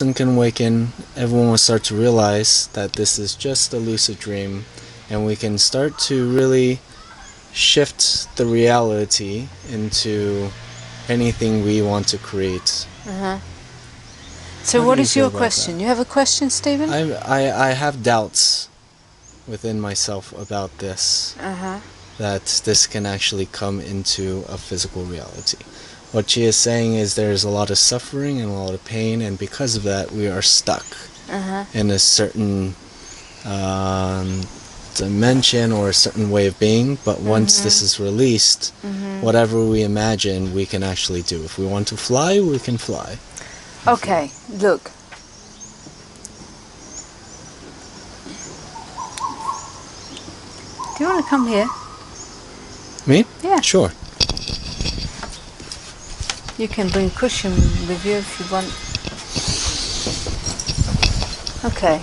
person can awaken, everyone will start to realize that this is just a lucid dream, and we can start to really shift the reality into anything we want to create. So what is your question? You have a question, Stephen? I have doubts within myself about this, that this can actually come into a physical reality. What she is saying is there's a lot of suffering and a lot of pain, and because of that we are stuck in a certain dimension or a certain way of being, but once this is released, whatever we imagine we can actually do. If we want to fly, we can fly. Okay, look. Do you want to come here? Me? Yeah. Sure. You can bring cushion with you if you want. Okay.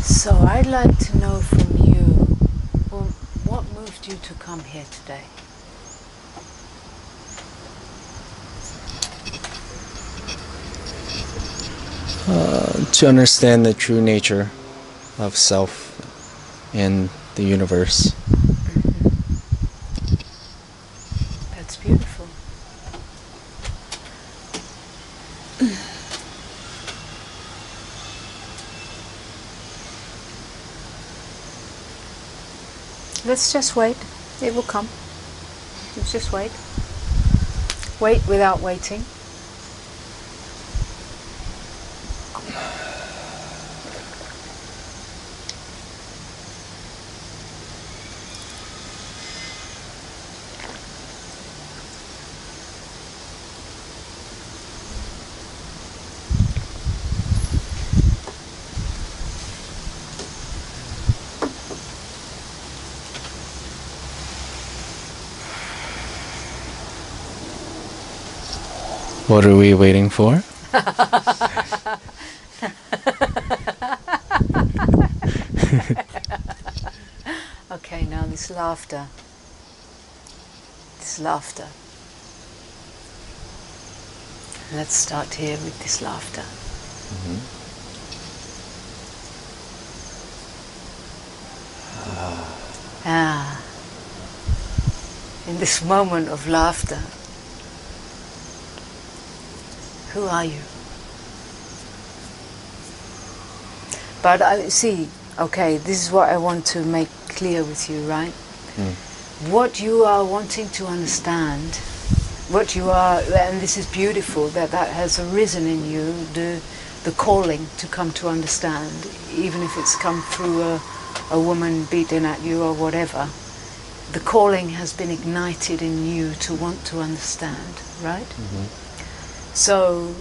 So I'd like to know from you, well, what moved you to come here today? To understand the true nature of self and the universe. That's beautiful. Let's just wait. It will come. Let's just wait. Wait without waiting. What are we waiting for? Okay, now this laughter. This laughter. Let's start here with this laughter. In this moment of laughter, who are you? But I see, okay, this is what I want to make clear with you, right? What you are wanting to understand, what you are, and this is beautiful, that has arisen in you, the calling to come to understand, even if it's come through a woman beating at you or whatever. The calling has been ignited in you to want to understand, right? So,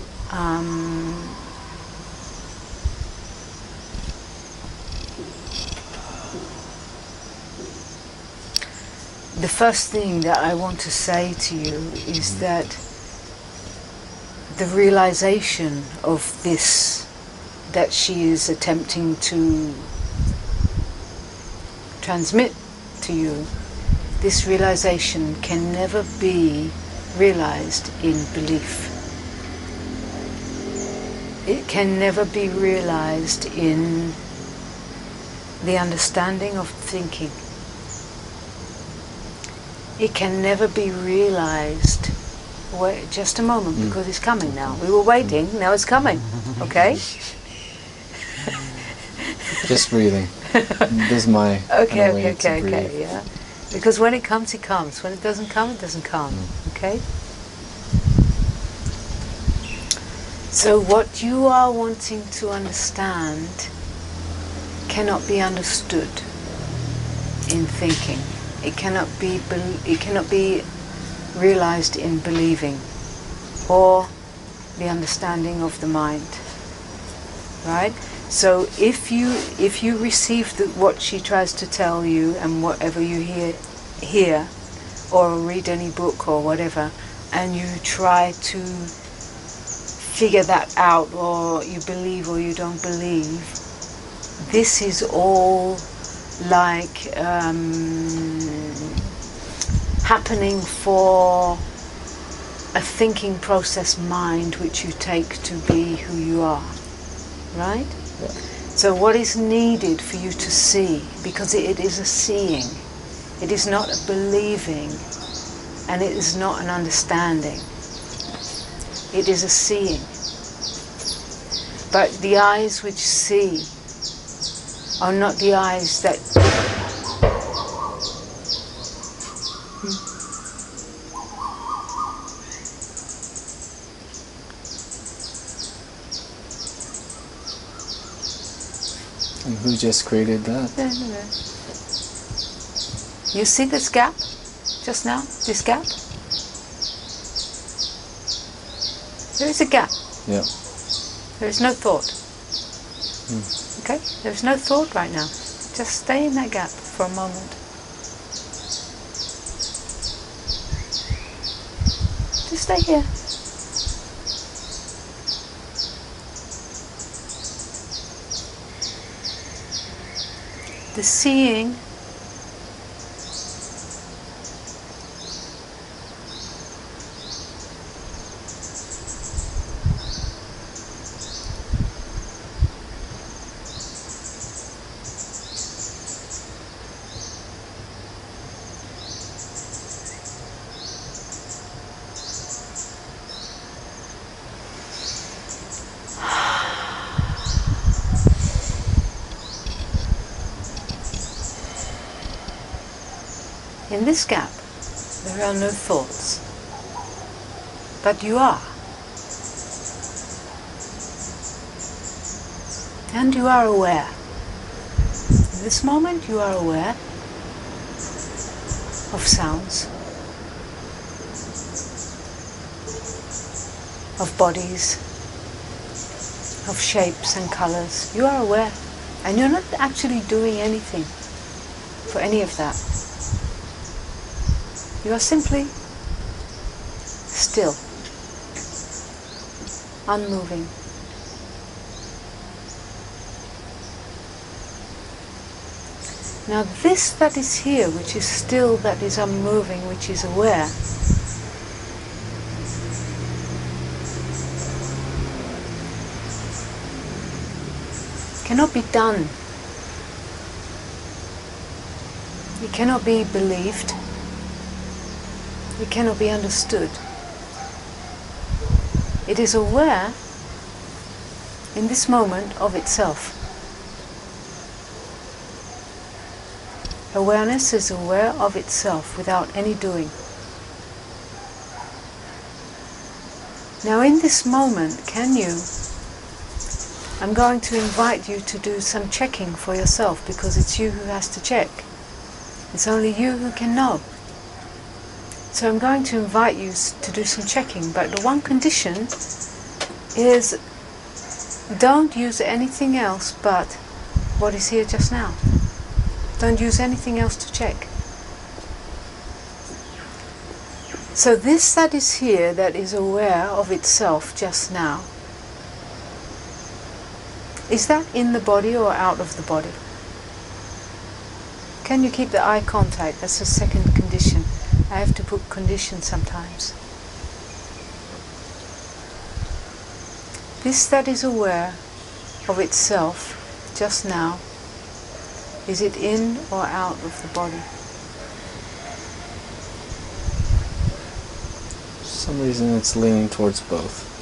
the first thing that I want to say to you is that the realization of this, that she is attempting to transmit to you, this realization can never be realized in belief. It can never be realized in the understanding of thinking. It can never be realized. Wait, just a moment, because it's coming now. We were waiting, now it's coming. Okay? Just breathing. This is my Okay, yeah. Because when it comes, it comes. When it doesn't come, it doesn't come. Okay? So what you are wanting to understand cannot be understood in thinking. It cannot be realized in believing or the understanding of the mind. Right? So if you receive what she tries to tell you and whatever you hear or read any book or whatever, and you try to figure that out, or you believe or you don't believe, this is all like happening for a thinking process mind which you take to be who you are, right? Yeah. So what is needed for you to see, because it is a seeing, it is not a believing, and it is not an understanding. It is a seeing. But the eyes which see are not the eyes that... And who just created that? You see this gap just now? This gap? There is a gap. Yeah. There is no thought. Okay? There is no thought right now. Just stay in that gap for a moment. Just stay here. The seeing in this gap, there are no thoughts, but you are. And you are aware. In this moment you are aware of sounds, of bodies, of shapes and colors. You are aware, and you're not actually doing anything for any of that. You are simply still, unmoving. Now this that is here, which is still, that is unmoving, which is aware, cannot be done. It cannot be believed. It cannot be understood. It is aware in this moment of itself. Awareness is aware of itself without any doing. Now in this moment, can you, I'm going to invite you to do some checking for yourself, because it's you who has to check. It's only you who can know. So I'm going to invite you to do some checking, but the one condition is don't use anything else but what is here just now. Don't use anything else to check. So this that is here, that is aware of itself just now, is that in the body or out of the body? Can you keep the eye contact? That's the second condition. I have to put conditions sometimes. This that is aware of itself just now, is it in or out of the body? For some reason it's leaning towards both.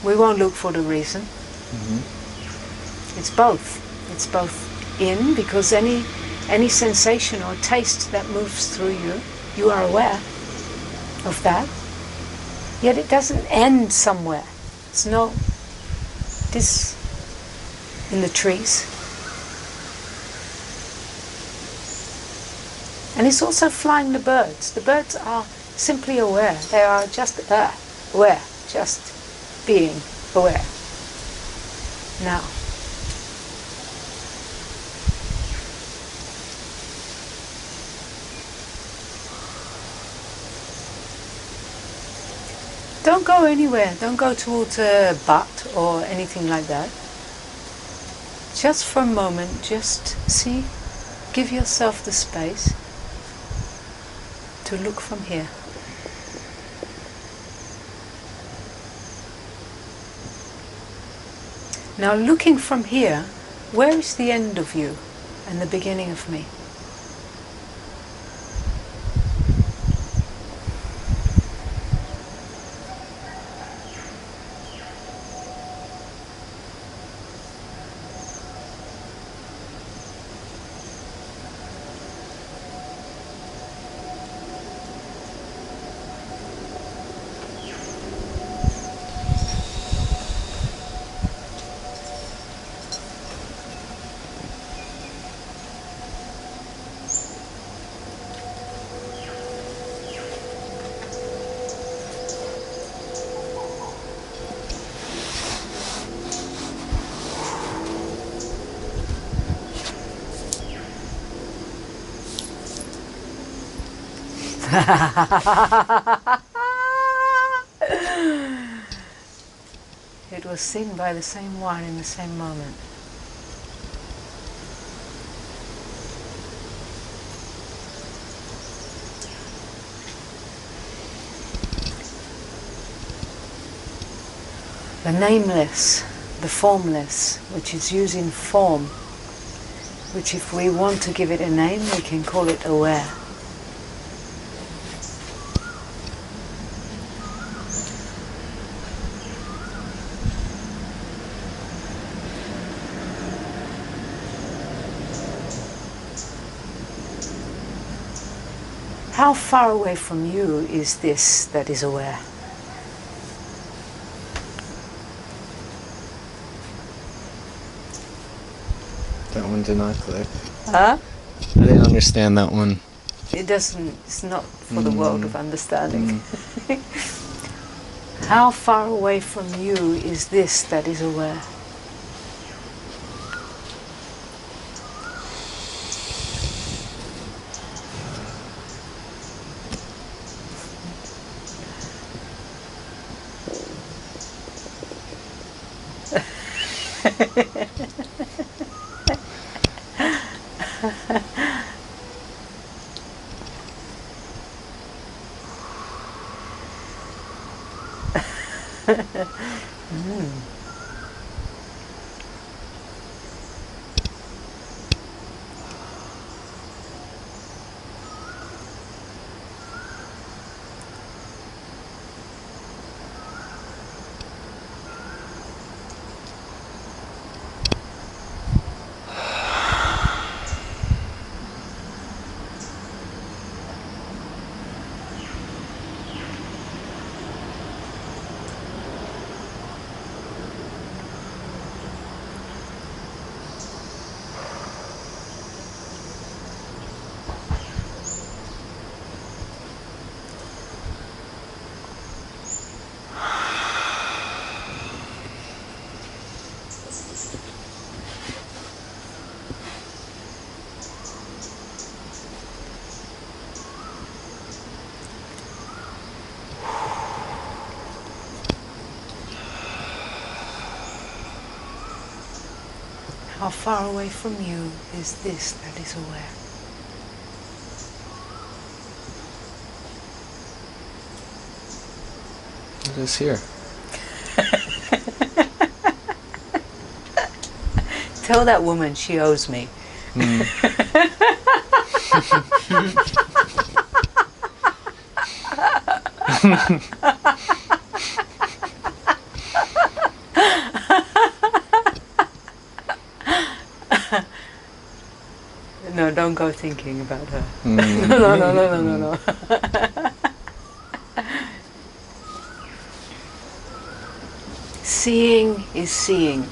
We won't look for the reason. It's both. It's both in, because any sensation or taste that moves through you, you are aware of that. Yet it doesn't end somewhere. It's not this in the trees. And it's also flying the birds. The birds are simply aware. They are just aware, just being aware. Now. Don't go anywhere. Don't go towards a butt or anything like that. Just for a moment, just see, give yourself the space to look from here. Now looking from here, where is the end of you and the beginning of me? It was seen by the same one in the same moment. The nameless, the formless, which is using form, which if we want to give it a name, we can call it aware. How far away from you is this that is aware? That one did not click. Huh? I didn't understand that one. It doesn't, it's not for the world of understanding. How far away from you is this that is aware? How far away from you is this that is aware? It is here. Tell that woman she owes me. No, don't go thinking about her. No. seeing is seeing.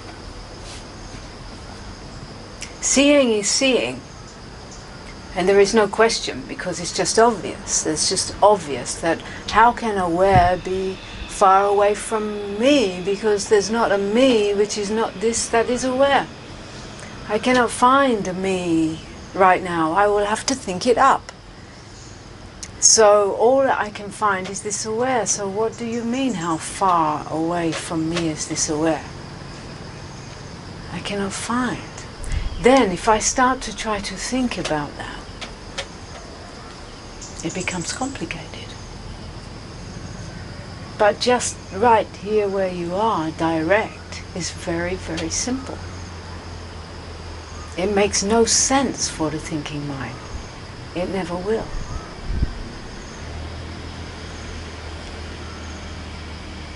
Seeing is seeing. And there is no question, because it's just obvious. It's just obvious that how can aware be far away from me, because there's not a me which is not this that is aware. I cannot find a me right now. I will have to think it up. So all that I can find is this aware. So what do you mean, how far away from me is this aware? I cannot find. Then if I start to try to think about that, it becomes complicated. But just right here where you are, direct, is very, very simple. It makes no sense for the thinking mind. It never will.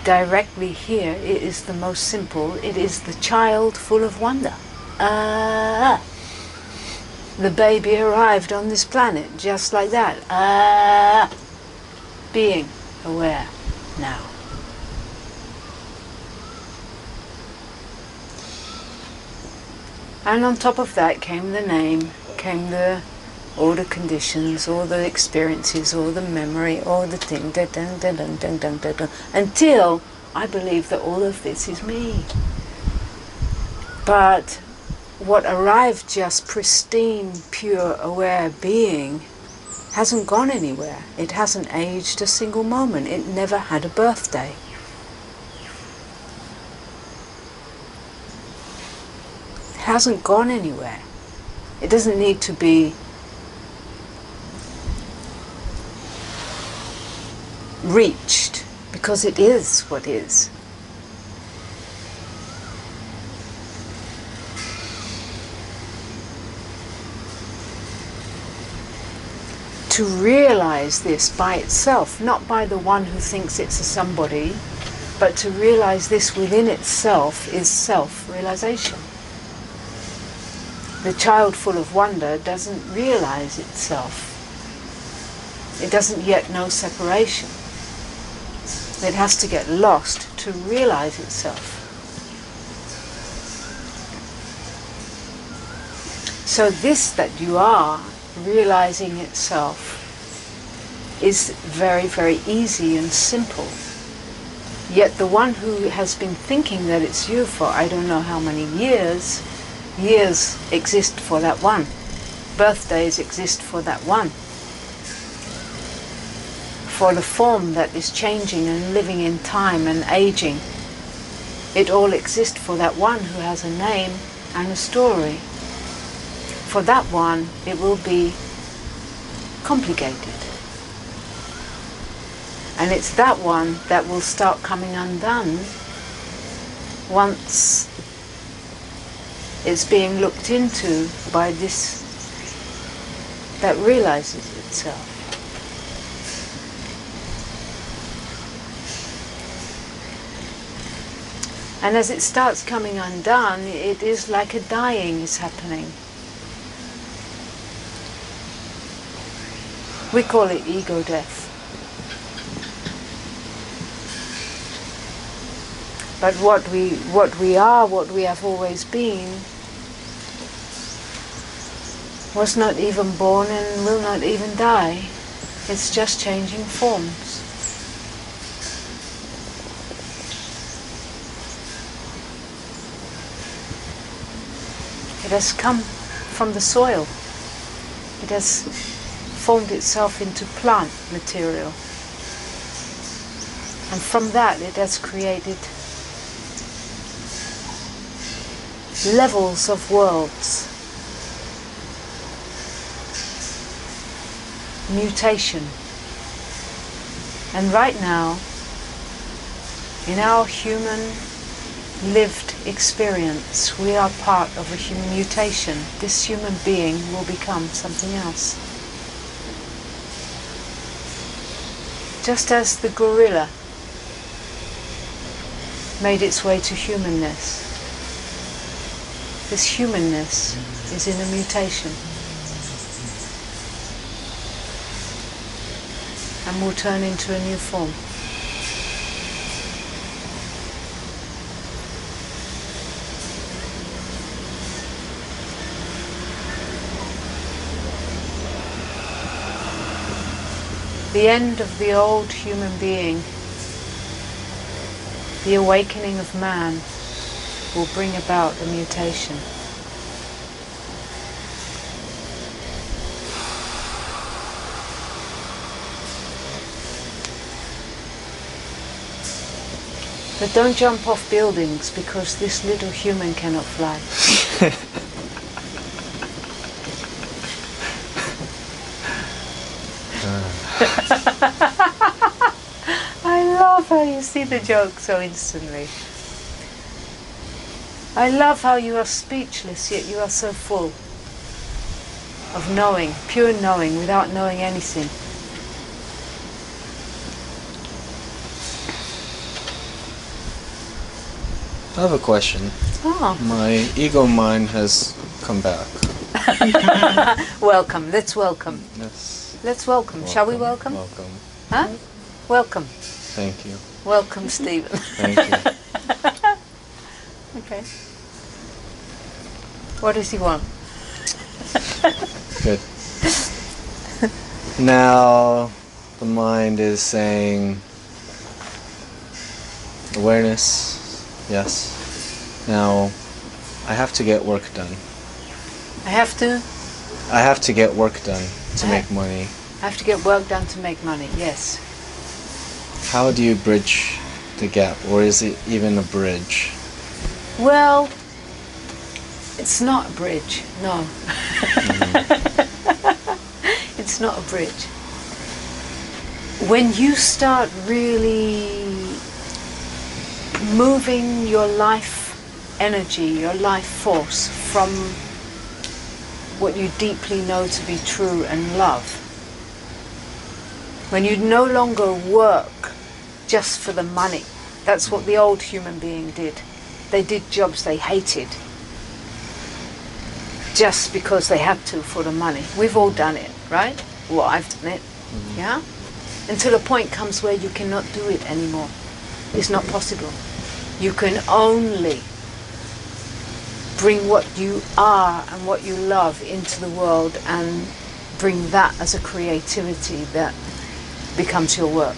Directly here, it is the most simple. It is the child full of wonder. The baby arrived on this planet just like that. Being aware now. And on top of that came the name, came all the conditions, all the experiences, all the memory, all the thing, until I believe that all of this is me. But what arrived just pristine, pure, aware being hasn't gone anywhere. It hasn't aged a single moment. It never had a birthday. It hasn't gone anywhere. It doesn't need to be reached, because it is what is. To realize this by itself, not by the one who thinks it's a somebody, but to realize this within itself is self-realization. The child full of wonder doesn't realize itself. It doesn't yet know separation. It has to get lost to realize itself. So this that you are, realizing itself, is very, very easy and simple. Yet the one who has been thinking that it's you for I don't know how many years exist for that one. Birthdays exist for that one. For the form that is changing and living in time and aging, it all exists for that one who has a name and a story. For that one, it will be complicated. And it's that one that will start coming undone once it's being looked into by this that realizes itself. And as it starts coming undone, it is like a dying is happening. We call it ego death. But what we are, what we have always been, was not even born and will not even die. It's just changing forms. It has come from the soil. It has formed itself into plant material. And from that it has created levels of worlds. Mutation. And right now, in our human lived experience, we are part of a human mutation. This human being will become something else. Just as the gorilla made its way to humanness, this humanness is in a mutation and will turn into a new form. The end of the old human being, the awakening of man, will bring about the mutation. But don't jump off buildings, because this little human cannot fly. I love how you see the joke so instantly. I love how you are speechless, yet you are so full of knowing, pure knowing, without knowing anything. I have a question. Oh. My ego mind has come back. Welcome. Let's welcome. Yes. Let's welcome. Shall we welcome? Welcome. Huh? Welcome. Thank you. Welcome, Stephen. Thank you. Okay. What does he want? Good. Now, the mind is saying awareness. Yes. Now, I have to get work done. I have to? I have to get work done to make money. I have to get work done to make money, yes. How do you bridge the gap, or is it even a bridge? Well, it's not a bridge, no. It's not a bridge. When you start really moving your life energy, your life force from what you deeply know to be true and love, when you no longer work just for the money, that's what the old human being did. They did jobs they hated just because they had to for the money. We've all done it, right? Well, I've done it, yeah? Until a point comes where you cannot do it anymore. It's not possible. You can only bring what you are and what you love into the world and bring that as a creativity that becomes your work.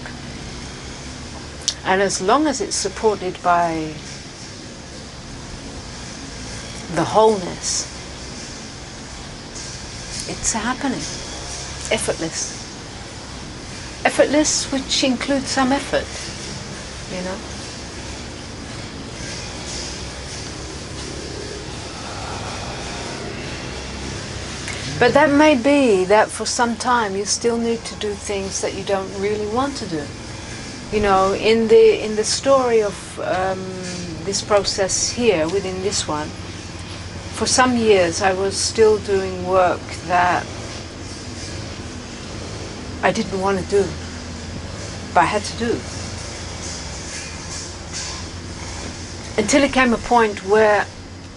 And as long as it's supported by the wholeness, it's happening. Effortless. Effortless, which includes some effort, you know. But that may be that for some time you still need to do things that you don't really want to do. You know, in the story of this process here, within this one, for some years I was still doing work that I didn't want to do, but I had to do. Until it came a point where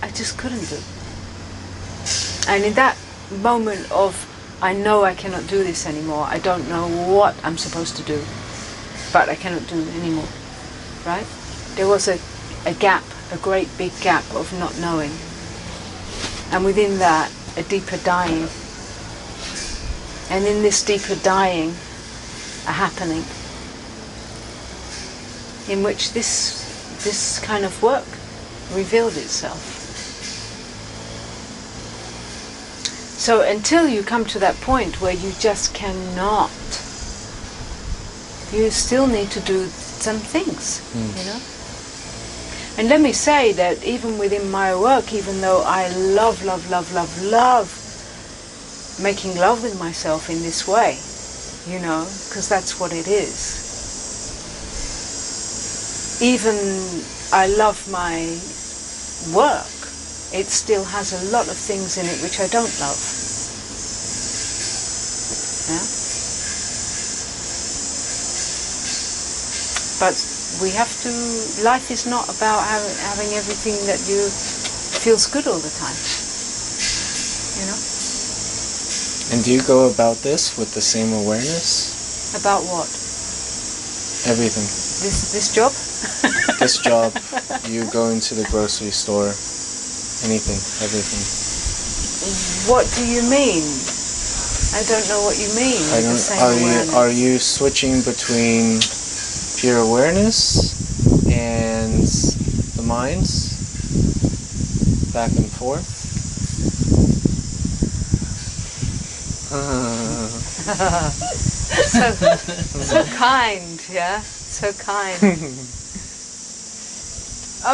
I just couldn't do. And in that moment of, I know I cannot do this anymore, I don't know what I'm supposed to do, but I cannot do it anymore, right? There was a gap, a great big gap of not knowing. And within that, a deeper dying. And in this deeper dying, a happening in which this kind of work revealed itself. So until you come to that point where you just cannot, you still need to do some things, you know. And let me say that even within my work, even though I love making love with myself in this way, you know, because that's what it is. Even I love my work, it still has a lot of things in it which I don't love. Yeah? But we have to, life is not about having everything that you feels good all the time. You know? And do you go about this with the same awareness? About what? Everything. This job? This job, you go into the grocery store, anything, everything. What do you mean? I don't know what you mean. I The don't, same are awareness. you, are you switching between pure awareness and the minds back and forth? So kind, yeah? So kind.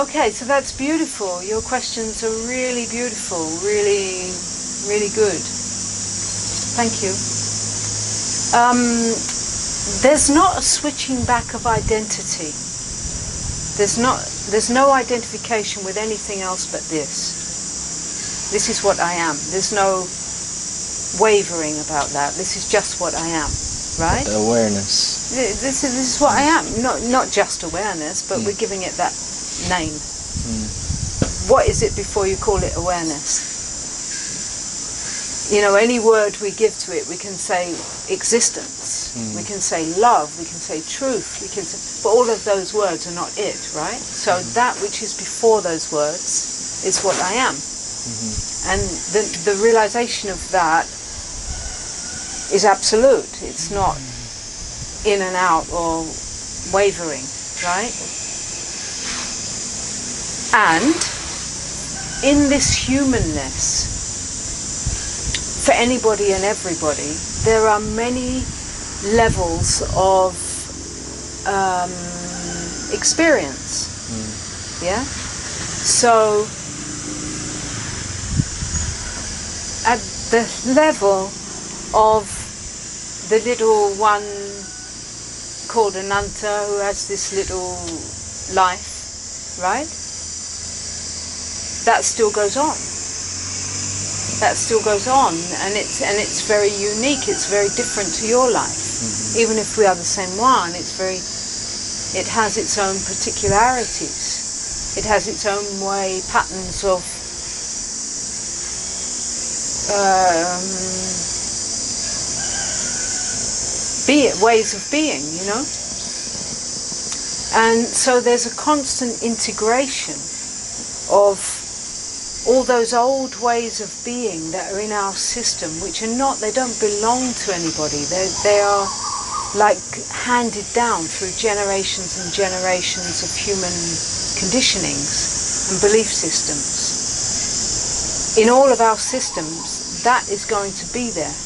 Okay, so that's beautiful. Your questions are really beautiful, really, really good. Thank you. There's not a switching back of identity. There's no identification with anything else but this. This is what I am. There's no wavering about that. This is just what I am, right? Awareness. This is what I am. Not just awareness, but we're giving it that name. What is it before you call it awareness? You know, any word we give to it, we can say existence, we can say love, we can say truth, we can say, but all of those words are not it, right? So that which is before those words is what I am. And the realization of that is absolute. It's not in and out or wavering, right? And in this humanness, for anybody and everybody, there are many levels of experience. Yeah? So, at the level of the little one called Ananta, who has this little life, right? That still goes on. That still goes on, and it's very unique. It's very different to your life. Even if we are the same one, it has its own particularities. It has its own patterns of ways of being, you know. And so there's a constant integration of all those old ways of being that are in our system, which they don't belong to anybody. They are like handed down through generations and generations of human conditionings and belief systems. In all of our systems, that is going to be there.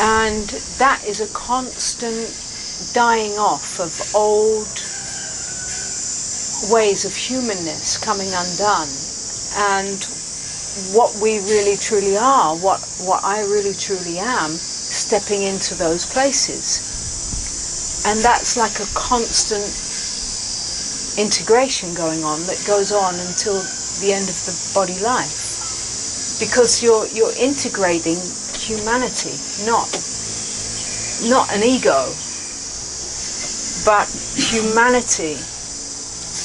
And that is a constant dying off of old ways of humanness coming undone. And what we really truly are, what I really truly am, stepping into those places. And that's like a constant integration going on that goes on until the end of the body life. Because you're integrating humanity, not an ego, but humanity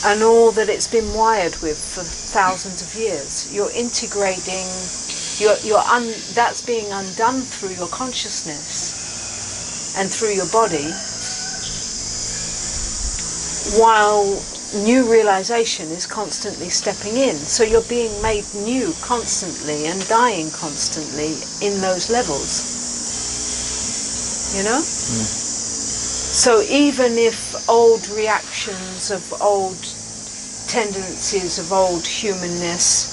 and all that it's been wired with for thousands of years. You're integrating, that's being undone through your consciousness and through your body, while new realization is constantly stepping in. So you're being made new constantly and dying constantly in those levels. You know? So even if old reactions of old tendencies of old humanness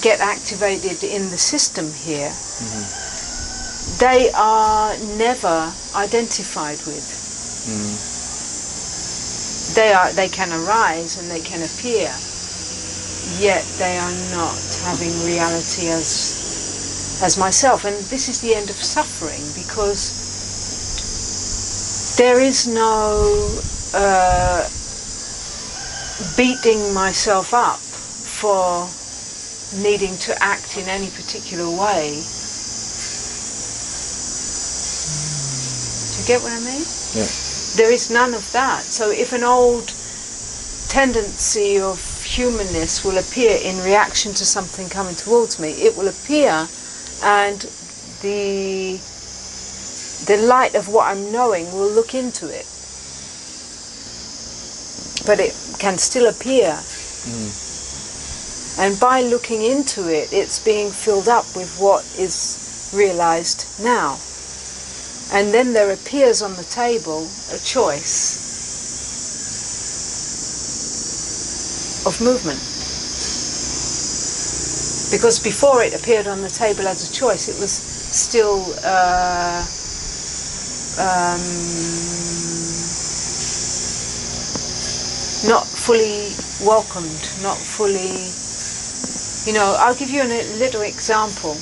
get activated in the system here, they are never identified with. They can arise and they can appear, yet they are not having reality as myself. And this is the end of suffering, because there is no beating myself up for needing to act in any particular way. Do you get what I mean? Yeah. There is none of that. So if an old tendency of humanness will appear in reaction to something coming towards me, it will appear, and the light of what I'm knowing will look into it. But it can still appear. And by looking into it, it's being filled up with what is realized now. And then there appears on the table a choice of movement. Because before it appeared on the table as a choice, it was still not fully welcomed, not fully, I'll give you a little example.